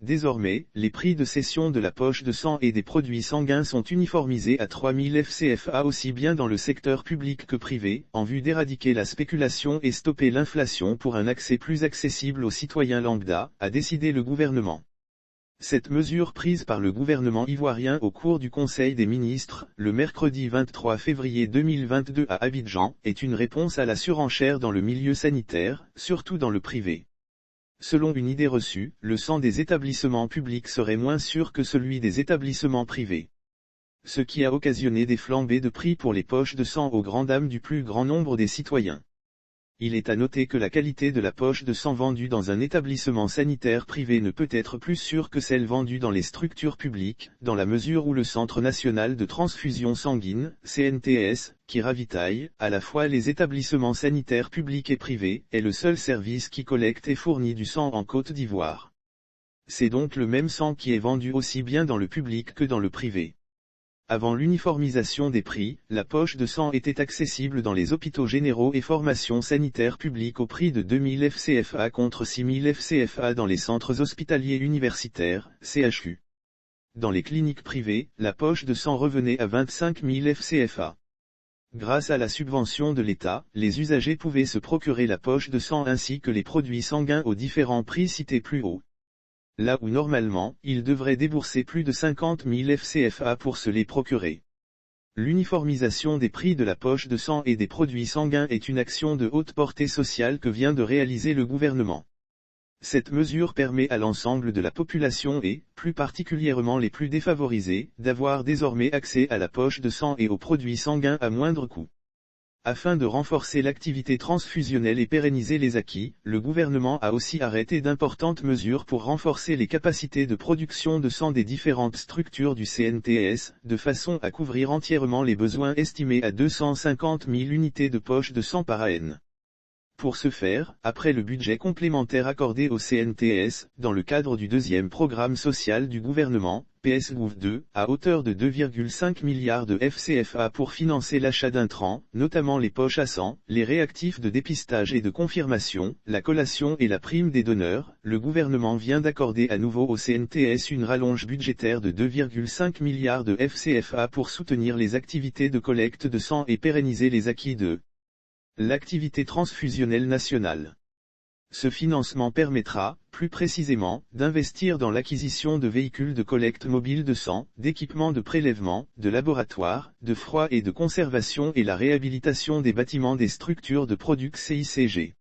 Désormais, les prix de cession de la poche de sang et des produits sanguins sont uniformisés à 3000 FCFA aussi bien dans le secteur public que privé, en vue d'éradiquer la spéculation et stopper l'inflation pour un accès plus accessible aux citoyens lambda, a décidé le gouvernement. Cette mesure prise par le gouvernement ivoirien au cours du Conseil des ministres, le mercredi 23 février 2022 à Abidjan, est une réponse à la surenchère dans le milieu sanitaire, surtout dans le privé. Selon une idée reçue, le sang des établissements publics serait moins sûr que celui des établissements privés. Ce qui a occasionné des flambées de prix pour les poches de sang aux grandes dames du plus grand nombre des citoyens. Il est à noter que la qualité de la poche de sang vendue dans un établissement sanitaire privé ne peut être plus sûre que celle vendue dans les structures publiques, dans la mesure où le Centre national de transfusion sanguine, CNTS, qui ravitaille, à la fois les établissements sanitaires publics et privés, est le seul service qui collecte et fournit du sang en Côte d'Ivoire. C'est donc le même sang qui est vendu aussi bien dans le public que dans le privé. Avant l'uniformisation des prix, la poche de sang était accessible dans les hôpitaux généraux et formations sanitaires publiques au prix de 2000 FCFA contre 6000 FCFA dans les centres hospitaliers universitaires, CHU. Dans les cliniques privées, la poche de sang revenait à 25 000 FCFA. Grâce à la subvention de l'État, les usagers pouvaient se procurer la poche de sang ainsi que les produits sanguins aux différents prix cités plus haut. Là où normalement, ils devraient débourser plus de 50 000 FCFA pour se les procurer. L'uniformisation des prix de la poche de sang et des produits sanguins est une action de haute portée sociale que vient de réaliser le gouvernement. Cette mesure permet à l'ensemble de la population et, plus particulièrement les plus défavorisés, d'avoir désormais accès à la poche de sang et aux produits sanguins à moindre coût. Afin de renforcer l'activité transfusionnelle et pérenniser les acquis, le gouvernement a aussi arrêté d'importantes mesures pour renforcer les capacités de production de sang des différentes structures du CNTS, de façon à couvrir entièrement les besoins estimés à 250 000 unités de poche de sang par an. Pour ce faire, après le budget complémentaire accordé au CNTS, dans le cadre du deuxième programme social du gouvernement, PSGouv2, à hauteur de 2,5 milliards de FCFA pour financer l'achat d'intrants, notamment les poches à sang, les réactifs de dépistage et de confirmation, la collation et la prime des donneurs, le gouvernement vient d'accorder à nouveau au CNTS une rallonge budgétaire de 2,5 milliards de FCFA pour soutenir les activités de collecte de sang et pérenniser les acquis de l'activité transfusionnelle nationale. Ce financement permettra, plus précisément, d'investir dans l'acquisition de véhicules de collecte mobile de sang, d'équipements de prélèvement, de laboratoires, de froid et de conservation et la réhabilitation des bâtiments des structures de production CICG.